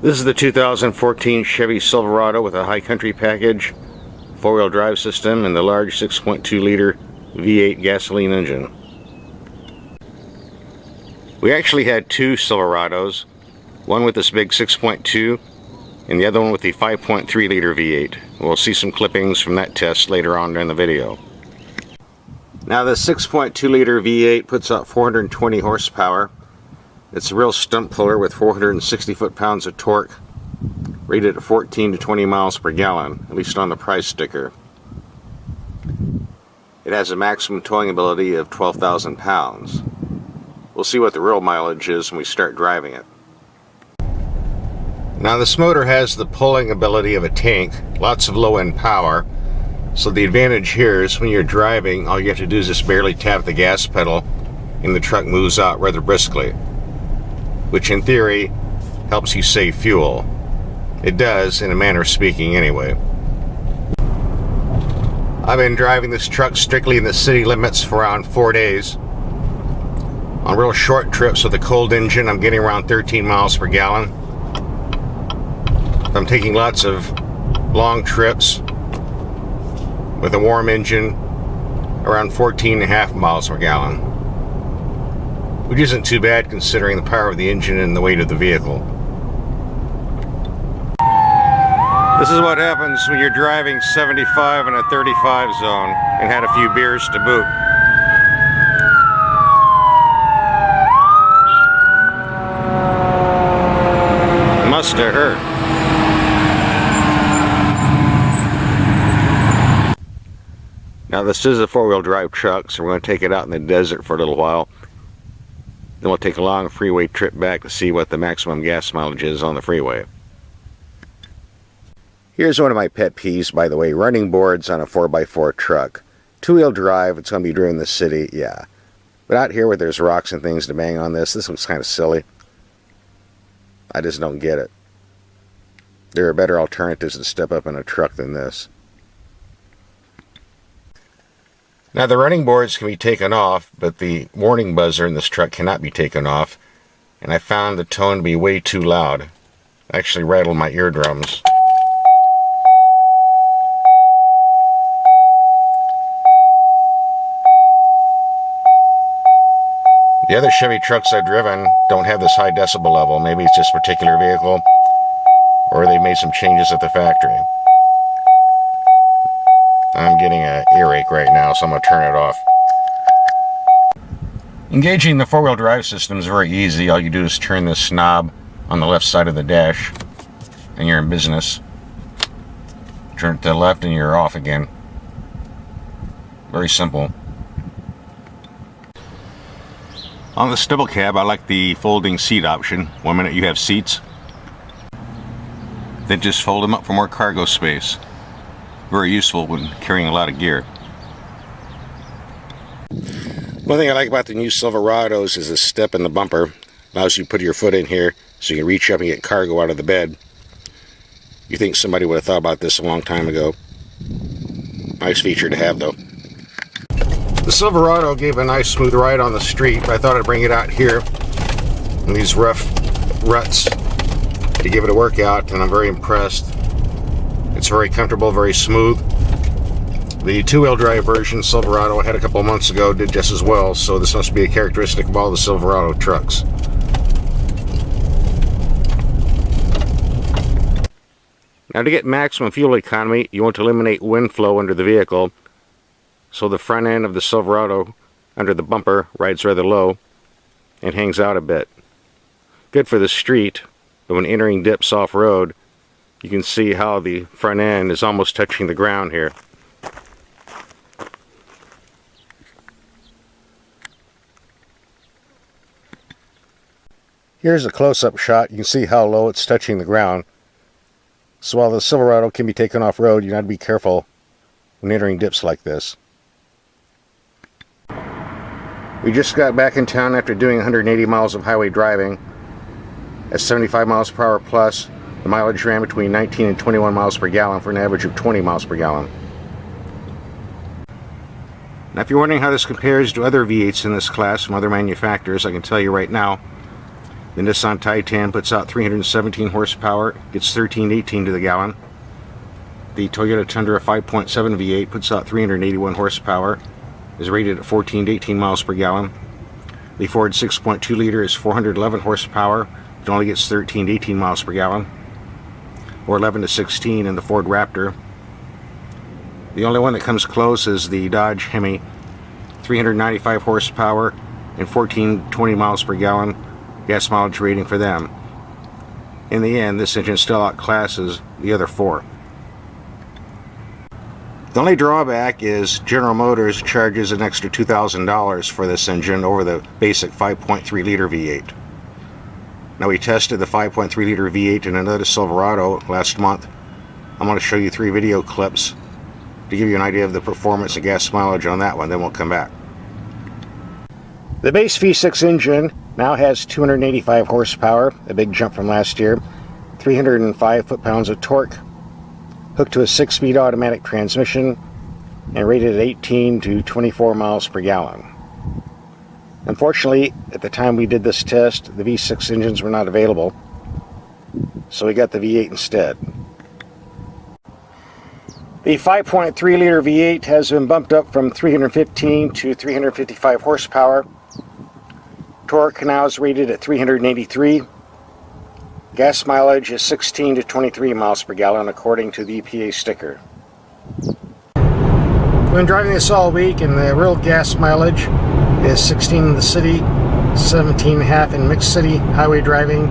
This is the 2014 Chevy Silverado with a high country package, four-wheel drive system, and the large 6.2 liter V8 gasoline engine. We actually had two Silverados, one with this big 6.2 and the other one with the 5.3 liter V8. We'll see some clippings from that test later on in the video. Now the 6.2 liter V8 puts out 420 horsepower. It's a real stump puller with 460 foot-pounds of torque, rated at 14 to 20 miles per gallon, at least on the price sticker. It has a maximum towing ability of 12,000 pounds. We'll see what the real mileage is when we start driving it. Now this motor has the pulling ability of a tank, lots of low-end power, so the advantage here is when you're driving, all you have to do is just barely tap the gas pedal and the truck moves out rather briskly, which in theory helps you save fuel. It does, in a manner of speaking anyway. I've been driving this truck strictly in the city limits for around 4 days. On real short trips with a cold engine, I'm getting around 13 miles per gallon. I'm taking lots of long trips with a warm engine, around 14.5 miles per gallon, which isn't too bad considering the power of the engine and the weight of the vehicle. This is what happens when you're driving 75 in a 35 zone and had a few beers to boot. Must have hurt. Now this is a four-wheel drive truck, so we're going to take it out in the desert for a little while. Then we'll take a long freeway trip back to see what the maximum gas mileage is on the freeway. Here's one of my pet peeves, by the way, running boards on a 4x4 truck. Two-wheel drive, it's going to be driven in the city, yeah. But out here where there's rocks and things to bang on this looks kind of silly. I just don't get it. There are better alternatives to step up in a truck than this. Now the running boards can be taken off, but the warning buzzer in this truck cannot be taken off, and I found the tone to be way too loud. It actually rattled my eardrums. The other Chevy trucks I've driven don't have this high decibel level. Maybe it's just a particular vehicle, or they made some changes at the factory. I'm getting an earache right now, so I'm going to turn it off. Engaging the four-wheel drive system is very easy. All you do is turn this knob on the left side of the dash, and you're in business. Turn it to the left and you're off again. Very simple. On the double cab, I like the folding seat option. 1 minute you have seats, then just fold them up for more cargo space. Very useful when carrying a lot of gear. One thing I like about the new Silverados is the step in the bumper. Allows you to put your foot in here so you can reach up and get cargo out of the bed. You think somebody would have thought about this a long time ago. Nice feature to have though. The Silverado gave a nice smooth ride on the street, but I thought I'd bring it out here in these rough ruts to give it a workout, and I'm very impressed. It's very comfortable, very smooth. The two-wheel drive version Silverado I had a couple of months ago did just as well, so this must be a characteristic of all the Silverado trucks. Now to get maximum fuel economy, you want to eliminate wind flow under the vehicle, so the front end of the Silverado under the bumper rides rather low and hangs out a bit. Good for the street, but when entering dips off-road, you can see how the front end is almost touching the ground here. Here's a close-up shot. You can see how low it's touching the ground. So while the Silverado can be taken off-road, you have to be careful when entering dips like this. We just got back in town after doing 180 miles of highway driving. At 75 miles per hour plus, the mileage ran between 19 and 21 miles per gallon for an average of 20 miles per gallon. Now if you're wondering how this compares to other V8s in this class from other manufacturers, I can tell you right now, The Nissan Titan puts out 317 horsepower, gets 1318 to the gallon. The Toyota Tundra 5.7 V8 puts out 381 horsepower, is rated at 14 to 18 miles per gallon. The Ford 6.2 liter is 411 horsepower, but only gets 13 to 18 miles per gallon, or 11 to 16 in the Ford Raptor. The only one that comes close is the Dodge Hemi, 395 horsepower and 14 to 20 miles per gallon gas mileage rating for them. In the end, this engine still outclasses the other four. The only drawback is General Motors charges an extra $2,000 for this engine over the basic 5.3 liter V8. Now, we tested the 5.3 liter V8 in another Silverado last month. I'm going to show you 3 video clips to give you an idea of the performance and gas mileage on that one, then we'll come back. The base V6 engine now has 285 horsepower, a big jump from last year, 305 foot-pounds of torque, hooked to a 6-speed automatic transmission, and rated at 18 to 24 miles per gallon. Unfortunately, at the time we did this test, the V6 engines were not available, so we got the V8 instead. The 5.3 liter V8 has been bumped up from 315 to 355 horsepower. Torque now is rated at 383. Gas mileage is 16 to 23 miles per gallon according to the EPA sticker. I've been driving this all week, and the real gas mileage is 16 in the city, 17.5 in mixed city highway driving,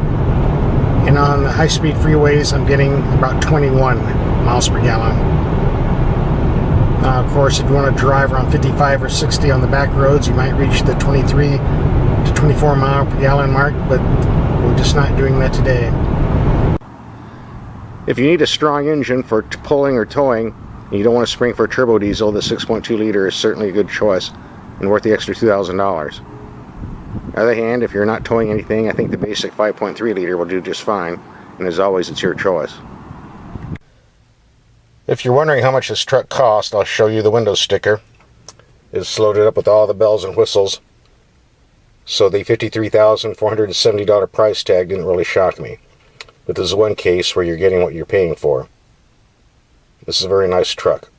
and on the high-speed freeways I'm getting about 21 miles per gallon. Of course, if you want to drive around 55 or 60 on the back roads, you might reach the 23 to 24 mile per gallon mark, but we're just not doing that today. If you need a strong engine for pulling or towing, and you don't want to spring for a turbo diesel, the 6.2 liter is certainly a good choice and worth the extra $2,000. On the other hand, if you're not towing anything, I think the basic 5.3 liter will do just fine, and as always, it's your choice. If you're wondering how much this truck cost, I'll show you the window sticker. It's loaded up with all the bells and whistles, so the $53,470 price tag didn't really shock me. But this is one case where you're getting what you're paying for. This is a very nice truck.